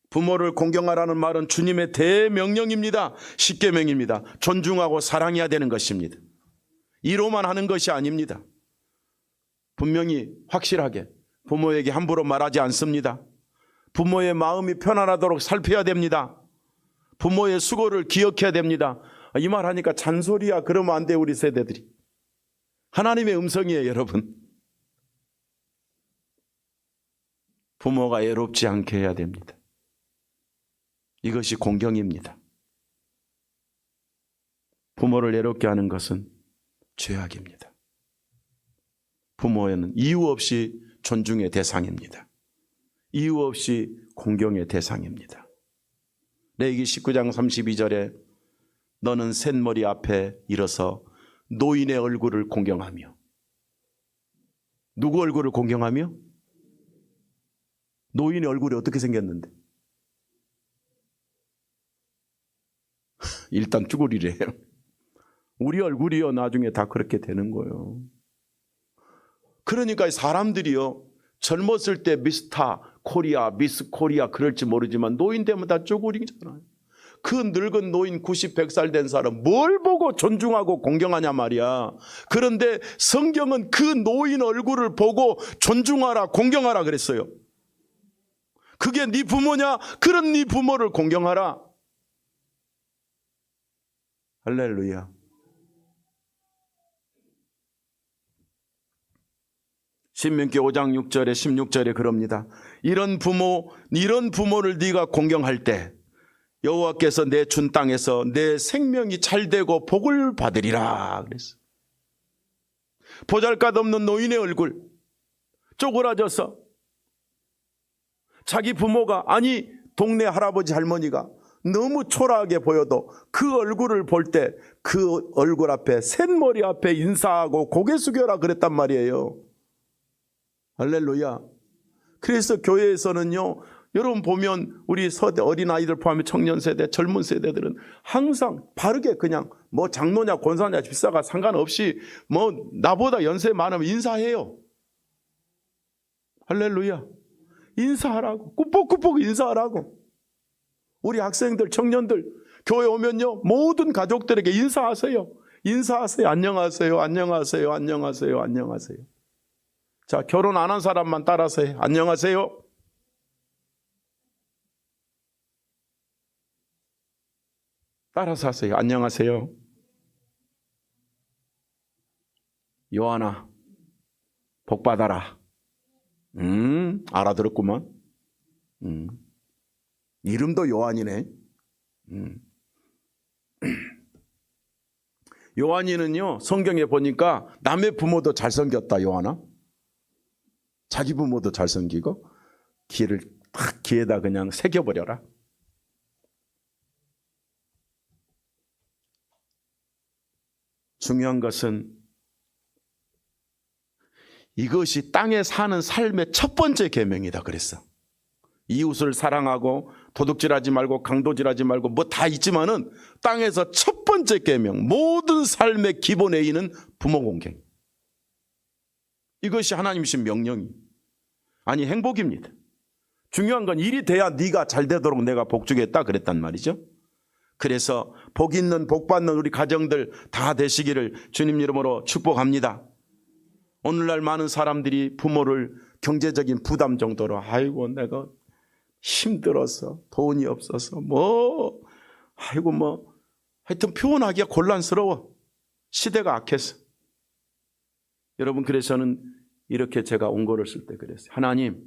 부모를 공경하라는 말은 주님의 대명령입니다. 십계명입니다. 존중하고 사랑해야 되는 것입니다. 이로만 하는 것이 아닙니다. 분명히 확실하게 부모에게 함부로 말하지 않습니다. 부모의 마음이 편안하도록 살펴야 됩니다. 부모의 수고를 기억해야 됩니다. 이 말 하니까 잔소리야 그러면 안 돼. 우리 세대들이. 하나님의 음성이에요, 여러분. 부모가 애롭지 않게 해야 됩니다. 이것이 공경입니다. 부모를 애롭게 하는 것은 죄악입니다. 부모에는 이유 없이 존중의 대상입니다. 이유 없이 공경의 대상입니다. 레위기 19장 32절에 너는 셋머리 앞에 일어서 노인의 얼굴을 공경하며. 누구 얼굴을 공경하며? 노인의 얼굴이 어떻게 생겼는데? 일단 쭈구리래요. 우리 얼굴이요 나중에 다 그렇게 되는 거예요. 그러니까 사람들이요 젊었을 때 미스터 코리아, 미스 코리아 그럴지 모르지만 노인 되면 다 쭈구리잖아요. 그 늙은 노인 90, 100살 된 사람 뭘 보고 존중하고 공경하냐 말이야. 그런데 성경은 그 노인 얼굴을 보고 존중하라 공경하라 그랬어요. 그게 네 부모냐? 그런 네 부모를 공경하라. 할렐루야. 신명기 5장 6절에 16절에 그럽니다. 이런 부모를 네가 공경할 때 여호와께서 내 준 땅에서 내 생명이 잘되고 복을 받으리라 그랬어. 보잘것없는 노인의 얼굴 쪼그라져서 자기 부모가 아니 동네 할아버지 할머니가 너무 초라하게 보여도 그 얼굴을 볼 때 그 얼굴 앞에 셋머리 앞에 인사하고 고개 숙여라 그랬단 말이에요. 할렐루야. 그래서 교회에서는요 여러분 보면 우리 서대 어린아이들 포함해 청년 세대 젊은 세대들은 항상 바르게 그냥 뭐 장로냐 권사냐 집사가 상관없이 뭐 나보다 연세 많으면 인사해요. 할렐루야. 인사하라고 꾸벅꾸벅 인사하라고. 우리 학생들 청년들 교회 오면요 모든 가족들에게 인사하세요. 인사하세요. 안녕하세요. 안녕하세요. 안녕하세요. 안녕하세요. 자 결혼 안 한 사람만 따라서 해. 안녕하세요. 따라서 하세요. 안녕하세요. 요한아 복 받아라. 알아들었구만. 이름도 요한이네. 요한이는요 성경에 보니까 남의 부모도 잘생겼다. 요한아 자기 부모도 잘생기고 귀를 탁 귀에다 그냥 새겨버려라. 중요한 것은 이것이 땅에 사는 삶의 첫 번째 계명이다 그랬어. 이웃을 사랑하고 도둑질하지 말고 강도질하지 말고 뭐 다 있지만은 땅에서 첫 번째 계명, 모든 삶의 기본 A는 부모 공경. 이것이 하나님 주신 명령이 아니 행복입니다. 중요한 건 일이 돼야 네가 잘 되도록 내가 복 주겠다 그랬단 말이죠. 그래서 복 있는 복 받는 우리 가정들 다 되시기를 주님 이름으로 축복합니다. 오늘날 많은 사람들이 부모를 경제적인 부담 정도로 아이고 내가 힘들어서 돈이 없어서 하여튼 표현하기가 곤란스러워. 시대가 악해서. 여러분 그래서 저는 이렇게 제가 온고를 쓸 때 그랬어요. 하나님,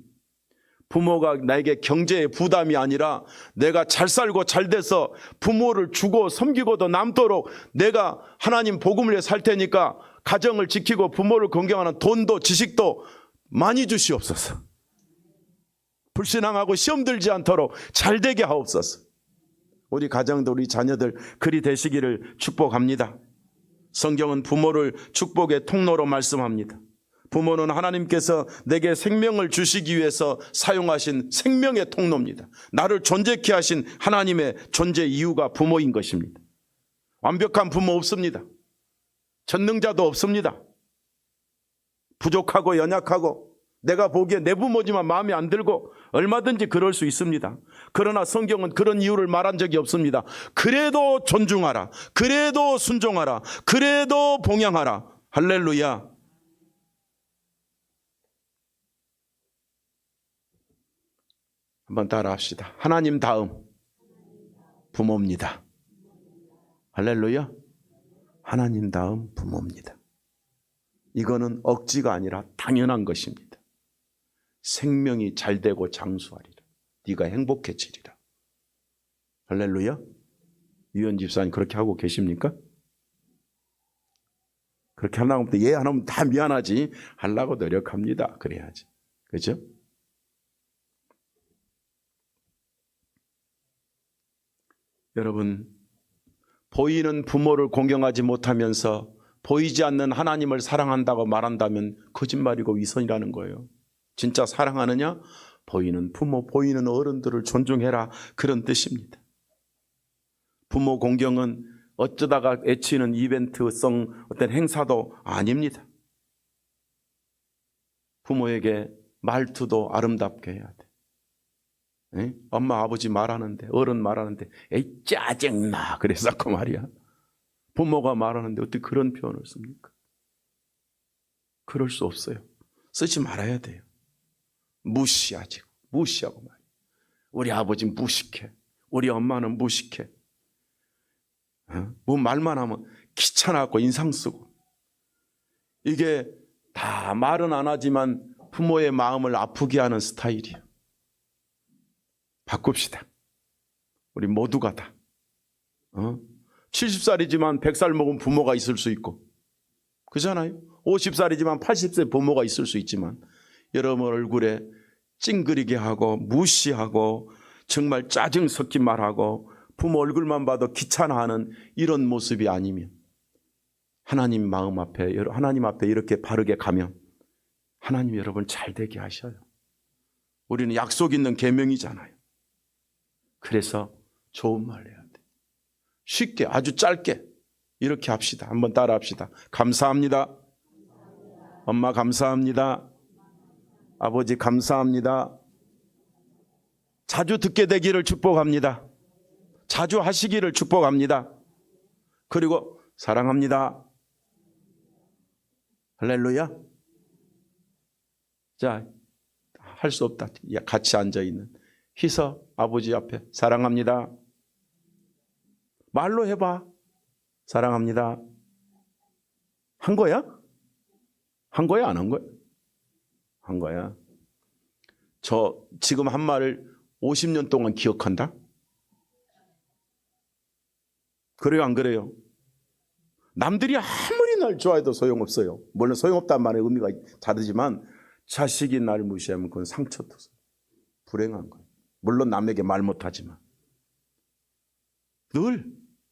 부모가 나에게 경제의 부담이 아니라 내가 잘 살고 잘 돼서 부모를 주고 섬기고도 남도록 내가 하나님 복음을 위해 살 테니까 가정을 지키고 부모를 공경하는 돈도 지식도 많이 주시옵소서. 불신앙하고 시험 들지 않도록 잘 되게 하옵소서. 우리 가정들 우리 자녀들 그리 되시기를 축복합니다. 성경은 부모를 축복의 통로로 말씀합니다. 부모는 하나님께서 내게 생명을 주시기 위해서 사용하신 생명의 통로입니다. 나를 존재케 하신 하나님의 존재 이유가 부모인 것입니다. 완벽한 부모 없습니다. 전능자도 없습니다. 부족하고 연약하고 내가 보기에 내 부모지만 마음에 안 들고 얼마든지 그럴 수 있습니다. 그러나 성경은 그런 이유를 말한 적이 없습니다. 그래도 존중하라. 그래도 순종하라. 그래도 봉양하라. 할렐루야. 한번 따라 합시다. 하나님 다음 부모입니다. 할렐루야. 하나님 다음 부모입니다. 이거는 억지가 아니라 당연한 것입니다. 생명이 잘되고 장수하리라. 네가 행복해지리라. 할렐루야. 유현 집사님 그렇게 하고 계십니까? 그렇게 하려고 하면 예 하나면 다 미안하지. 하려고 노력합니다. 그래야지. 그렇죠? 여러분, 보이는 부모를 공경하지 못하면서 보이지 않는 하나님을 사랑한다고 말한다면 거짓말이고 위선이라는 거예요. 진짜 사랑하느냐? 보이는 부모, 보이는 어른들을 존중해라. 그런 뜻입니다. 부모 공경은 어쩌다가 애치는 이벤트성 어떤 행사도 아닙니다. 부모에게 말투도 아름답게 해야 돼. 에? 엄마 아버지 말하는데 어른 말하는데 에이 짜증나 그래서 그 말이야. 부모가 말하는데 어떻게 그런 표현을 씁니까? 그럴 수 없어요. 쓰지 말아야 돼요. 무시하고 말이야. 우리 아버지 무식해. 우리 엄마는 무식해. 뭐 말만 하면 귀찮아갖고 인상 쓰고. 이게 다 말은 안 하지만 부모의 마음을 아프게 하는 스타일이에요. 바꿉시다. 우리 모두가 다. 70살이지만 100살 먹은 부모가 있을 수 있고, 그잖아요. 50살이지만 80세 부모가 있을 수 있지만, 여러분 얼굴에 찡그리게 하고 무시하고 정말 짜증 섞인 말하고 부모 얼굴만 봐도 귀찮아하는 이런 모습이 아니면 하나님 마음 앞에, 하나님 앞에 이렇게 바르게 가면 하나님 여러분 잘 되게 하셔요. 우리는 약속 있는 계명이잖아요. 그래서 좋은 말 해야 돼. 쉽게 아주 짧게 이렇게 합시다. 한번 따라 합시다. 감사합니다. 엄마 감사합니다. 아버지 감사합니다. 자주 듣게 되기를 축복합니다. 자주 하시기를 축복합니다. 그리고 사랑합니다. 할렐루야. 자, 할 수 없다. 같이 앉아있는 희서 아버지 앞에 사랑합니다. 말로 해봐. 사랑합니다. 한 거야? 한 거야? 안 한 거야? 한 거야. 저 지금 한 말을 50년 동안 기억한다? 그래요, 안 그래요? 남들이 아무리 날 좋아해도 소용없어요. 물론 소용없다는 말의 의미가 다르지만 자식이 날 무시하면 그건 상처도 불행한 거예요. 물론 남에게 말 못하지만 늘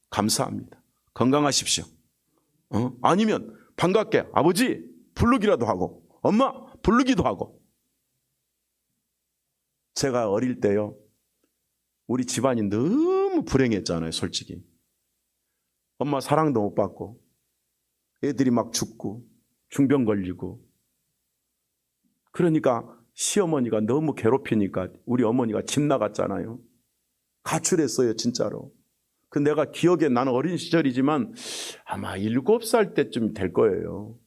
감사합니다. 건강하십시오. 아니면 반갑게 아버지 부르기라도 하고 엄마 부르기도 하고. 제가 어릴 때요, 우리 집안이 너무 불행했잖아요, 솔직히. 엄마 사랑도 못 받고 애들이 막 죽고 중병 걸리고. 그러니까 시어머니가 너무 괴롭히니까 우리 어머니가 집 나갔잖아요. 가출했어요, 진짜로. 그 내가 기억에, 나는 어린 시절이지만 아마 7살 때쯤 될 거예요.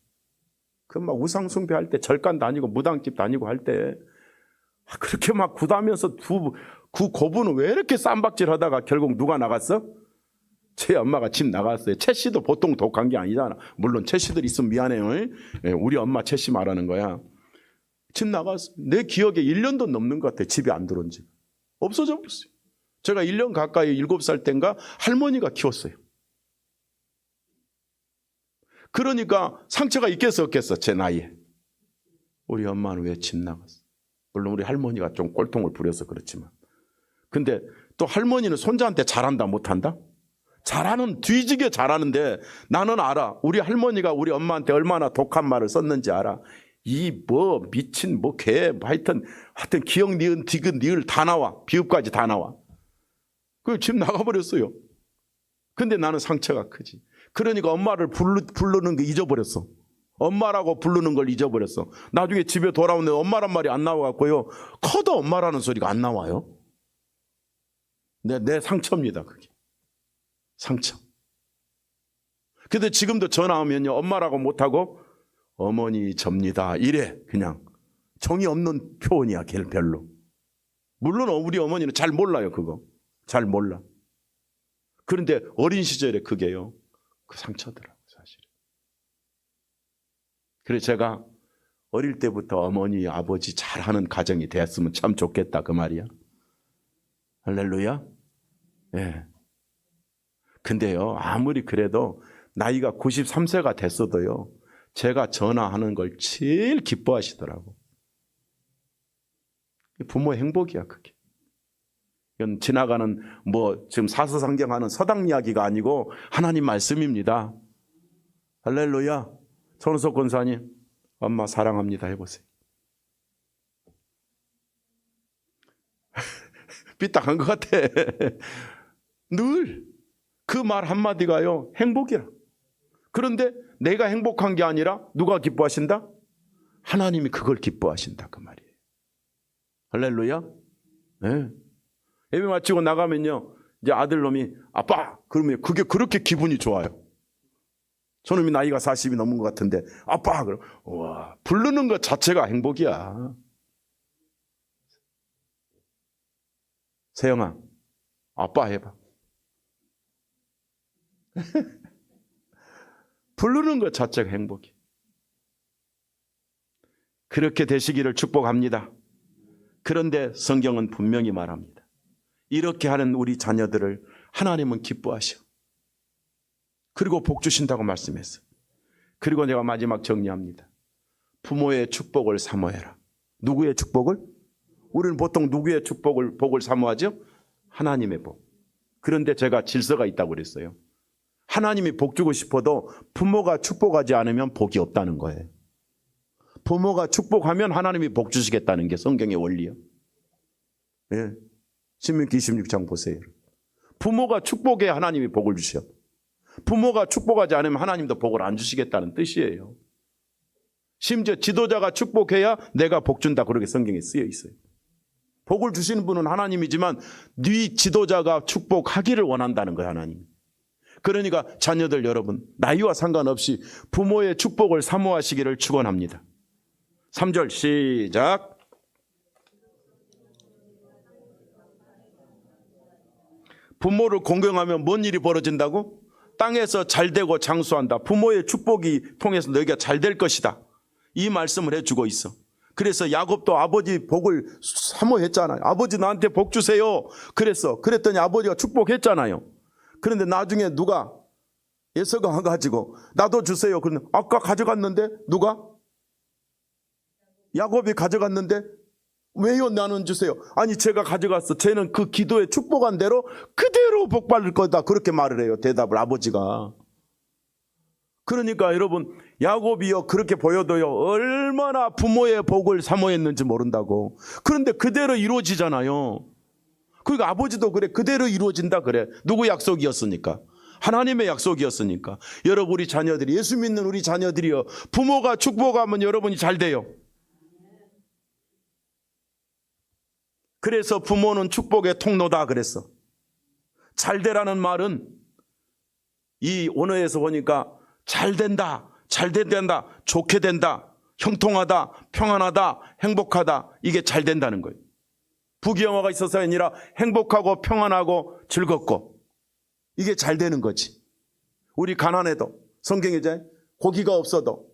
그 막 우상숭배할 때 절간 다니고 무당집 다니고 할 때 그렇게 막 구다면서 그 고부는 왜 이렇게 쌈박질 하다가 결국 누가 나갔어? 제 엄마가 집 나갔어요. 채 씨도 보통 독한 게 아니잖아. 물론 채 씨들 있으면 미안해요. 우리 엄마 채 씨 말하는 거야. 집 나갔어. 내 기억에 1년도 넘는 것 같아. 집에 안 들어온 지. 없어져 버렸어요. 제가 1년 가까이 7살 때인가 할머니가 키웠어요. 그러니까 상처가 있겠어 없겠어, 제 나이에. 우리 엄마는 왜 집 나갔어? 물론 우리 할머니가 좀 꼴통을 부려서 그렇지만. 근데 또 할머니는 손자한테 잘한다 못한다? 잘하는, 뒤지게 잘하는데 나는 알아. 우리 할머니가 우리 엄마한테 얼마나 독한 말을 썼는지 알아. 이 뭐 미친 뭐 개 하여튼 기억 니은 디귿 니을 다 나와. 비읍까지 다 나와. 그 집 나가버렸어요. 근데 나는 상처가 크지. 그러니까 엄마를 부르는 거 잊어버렸어. 엄마라고 부르는 걸 잊어버렸어. 나중에 집에 돌아오는데 엄마란 말이 안 나와갖고요, 커도 엄마라는 소리가 안 나와요. 내 상처입니다, 그게. 상처. 근데 지금도 전화하면요, 엄마라고 못하고 어머니 접니다 이래. 그냥 정이 없는 표현이야, 걔를 별로. 물론 우리 어머니는 잘 몰라요, 그거. 잘 몰라. 그런데 어린 시절에 그게요, 그 상처더라고요, 사실은. 그래서 제가 어릴 때부터 어머니, 아버지 잘하는 가정이 됐으면 참 좋겠다, 그 말이야. 할렐루야. 예. 근데요, 아무리 그래도 나이가 93세가 됐어도요, 제가 전화하는 걸 제일 기뻐하시더라고. 부모의 행복이야, 그게. 이건 지나가는 지금 사서상경하는 서당 이야기가 아니고 하나님 말씀입니다. 할렐루야. 손은석 권사님, 엄마 사랑합니다 해보세요. 삐딱한 것 같아. 늘 그 말 한마디가요, 행복이라. 그런데 내가 행복한 게 아니라 누가 기뻐하신다? 하나님이 그걸 기뻐하신다, 그 말이에요. 할렐루야. 네. 예배 마치고 나가면요, 이제 아들놈이 아빠 그러면 그게 그렇게 기분이 좋아요. 저놈이 나이가 40이 넘은 것 같은데 아빠 그럼 와, 부르는 것 자체가 행복이야. 세영아, 아빠 해봐. 부르는 것 자체가 행복이야. 그렇게 되시기를 축복합니다. 그런데 성경은 분명히 말합니다. 이렇게 하는 우리 자녀들을 하나님은 기뻐하셔. 그리고 복 주신다고 말씀했어요. 그리고 내가 마지막 정리합니다. 부모의 축복을 사모해라. 누구의 축복을? 우리는 보통 누구의 복을 사모하죠? 하나님의 복. 그런데 제가 질서가 있다고 그랬어요. 하나님이 복 주고 싶어도 부모가 축복하지 않으면 복이 없다는 거예요. 부모가 축복하면 하나님이 복 주시겠다는 게 성경의 원리예요. 예. 신명기 26장 보세요. 부모가 축복해야 하나님이 복을 주셔. 부모가 축복하지 않으면 하나님도 복을 안 주시겠다는 뜻이에요. 심지어 지도자가 축복해야 내가 복 준다, 그렇게 성경에 쓰여 있어요. 복을 주시는 분은 하나님이지만 네 지도자가 축복하기를 원한다는 거예요, 하나님. 그러니까 자녀들 여러분, 나이와 상관없이 부모의 축복을 사모하시기를 축원합니다. 3절 시작. 부모를 공경하면 뭔 일이 벌어진다고? 땅에서 잘되고 장수한다. 부모의 축복이 통해서 너희가 잘 될 것이다. 이 말씀을 해주고 있어. 그래서 야곱도 아버지 복을 사모했잖아요. 아버지 나한테 복 주세요. 그랬더니 아버지가 축복했잖아요. 그런데 나중에 누가 에서가 와가지고 나도 주세요. 그런데 아까 가져갔는데 누가? 야곱이 가져갔는데 왜요 나는 주세요? 아니 제가 가져갔어. 쟤는 그 기도에 축복한 대로 그대로 복 받을 거다. 그렇게 말을 해요. 대답을 아버지가. 그러니까 여러분, 야곱이요 그렇게 보여도요 얼마나 부모의 복을 사모했는지 모른다고. 그런데 그대로 이루어지잖아요. 그러니까 아버지도 그래, 그대로 이루어진다 그래. 누구 약속이었으니까? 하나님의 약속이었으니까. 여러분, 우리 자녀들이, 예수 믿는 우리 자녀들이요, 부모가 축복하면 여러분이 잘 돼요. 그래서 부모는 축복의 통로다 그랬어. 잘 되라는 말은 이 언어에서 보니까 잘 된다, 잘 된다, 좋게 된다, 형통하다, 평안하다, 행복하다, 이게 잘 된다는 거예요. 부귀영화가 있어서가 아니라 행복하고 평안하고 즐겁고, 이게 잘 되는 거지. 우리 가난해도, 성경에 이제 고기가 없어도,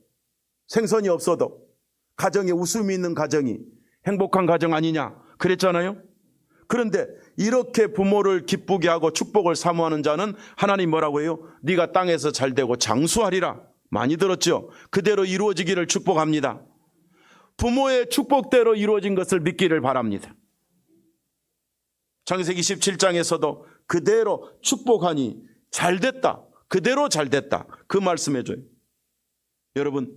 생선이 없어도 가정에 웃음이 있는 가정이 행복한 가정 아니냐 그랬잖아요. 그런데 이렇게 부모를 기쁘게 하고 축복을 사모하는 자는 하나님 뭐라고 해요? 네가 땅에서 잘 되고 장수하리라. 많이 들었죠? 그대로 이루어지기를 축복합니다. 부모의 축복대로 이루어진 것을 믿기를 바랍니다. 창세기 17장에서도 그대로 축복하니 잘됐다, 그대로 잘됐다, 그 말씀해줘요. 여러분,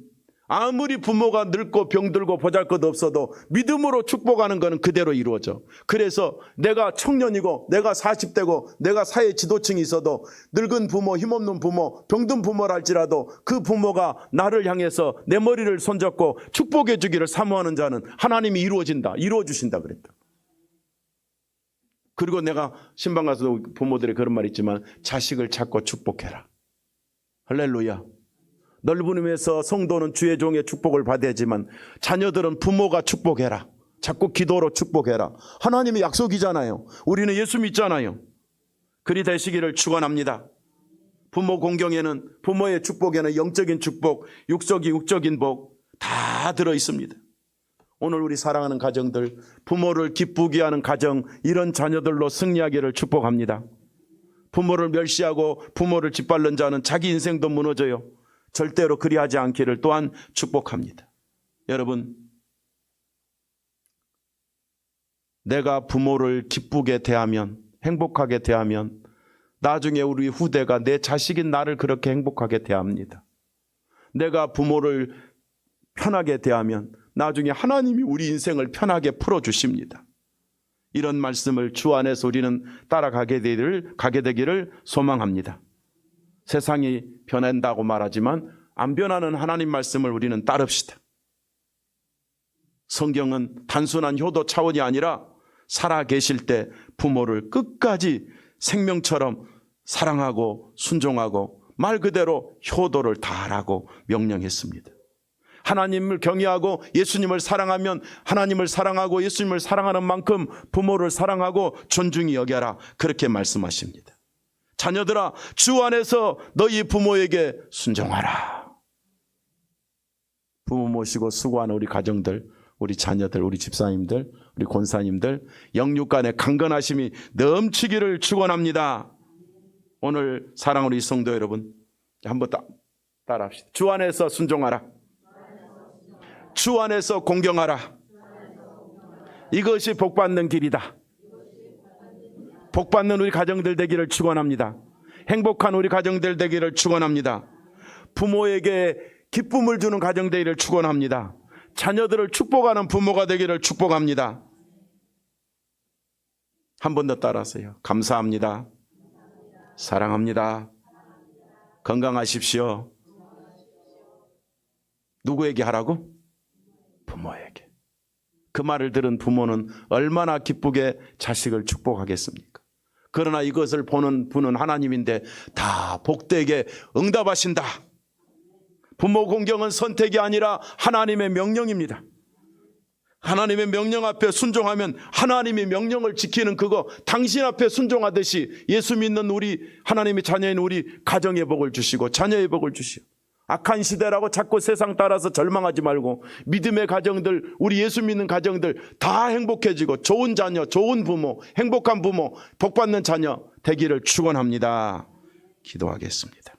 아무리 부모가 늙고 병들고 보잘것 없어도 믿음으로 축복하는 것은 그대로 이루어져. 그래서 내가 청년이고 내가 40대고 내가 사회 지도층이 있어도 늙은 부모, 힘없는 부모, 병든 부모라 할지라도 그 부모가 나를 향해서 내 머리를 손잡고 축복해 주기를 사모하는 자는 하나님이 이루어진다, 이루어주신다 그랬다. 그리고 내가 신방 가서도 부모들이 그런 말 있지만 자식을 찾고 축복해라. 할렐루야. 넓은 의미에서 성도는 주의 종의 축복을 받아야지만 자녀들은 부모가 축복해라. 자꾸 기도로 축복해라. 하나님의 약속이잖아요. 우리는 예수 믿잖아요. 그리 되시기를 축원합니다. 부모 공경에는, 부모의 축복에는 영적인 축복, 육적인 복 다 들어있습니다. 오늘 우리 사랑하는 가정들, 부모를 기쁘게 하는 가정, 이런 자녀들로 승리하기를 축복합니다. 부모를 멸시하고 부모를 짓밟는 자는 자기 인생도 무너져요. 절대로 그리하지 않기를 또한 축복합니다. 여러분, 내가 부모를 기쁘게 대하면, 행복하게 대하면 나중에 우리 후대가 내 자식인 나를 그렇게 행복하게 대합니다. 내가 부모를 편하게 대하면 나중에 하나님이 우리 인생을 편하게 풀어주십니다. 이런 말씀을 주 안에서 우리는 따라가게 되기를 소망합니다. 세상이 변한다고 말하지만 안 변하는 하나님 말씀을 우리는 따릅시다. 성경은 단순한 효도 차원이 아니라 살아 계실 때 부모를 끝까지 생명처럼 사랑하고 순종하고 말 그대로 효도를 다하라고 명령했습니다. 하나님을 경외하고 예수님을 사랑하면 하나님을 사랑하고 예수님을 사랑하는 만큼 부모를 사랑하고 존중히 여겨라, 그렇게 말씀하십니다. 자녀들아, 주 안에서 너희 부모에게 순종하라. 부모 모시고 수고하는 우리 가정들, 우리 자녀들, 우리 집사님들, 우리 권사님들 영육간의 강건하심이 넘치기를 축원합니다. 오늘 사랑하는 우리 성도 여러분, 한번 따라합시다. 주 안에서 순종하라. 주 안에서 공경하라. 이것이 복받는 길이다. 복받는 우리 가정들 되기를 축원합니다. 행복한 우리 가정들 되기를 축원합니다. 부모에게 기쁨을 주는 가정 되기를 축원합니다. 자녀들을 축복하는 부모가 되기를 축복합니다. 한 번 더 따라하세요. 감사합니다. 사랑합니다. 건강하십시오. 누구에게 하라고? 부모에게. 그 말을 들은 부모는 얼마나 기쁘게 자식을 축복하겠습니까? 그러나 이것을 보는 분은 하나님인데 다 복되게 응답하신다. 부모 공경은 선택이 아니라 하나님의 명령입니다. 하나님의 명령 앞에 순종하면 하나님의 명령을 지키는 그거, 당신 앞에 순종하듯이 예수 믿는 우리 하나님의 자녀인 우리 가정의 복을 주시고 자녀의 복을 주시고, 악한 시대라고 자꾸 세상 따라서 절망하지 말고 믿음의 가정들, 우리 예수 믿는 가정들 다 행복해지고 좋은 자녀, 좋은 부모, 행복한 부모, 복받는 자녀 되기를 축원합니다. 기도하겠습니다.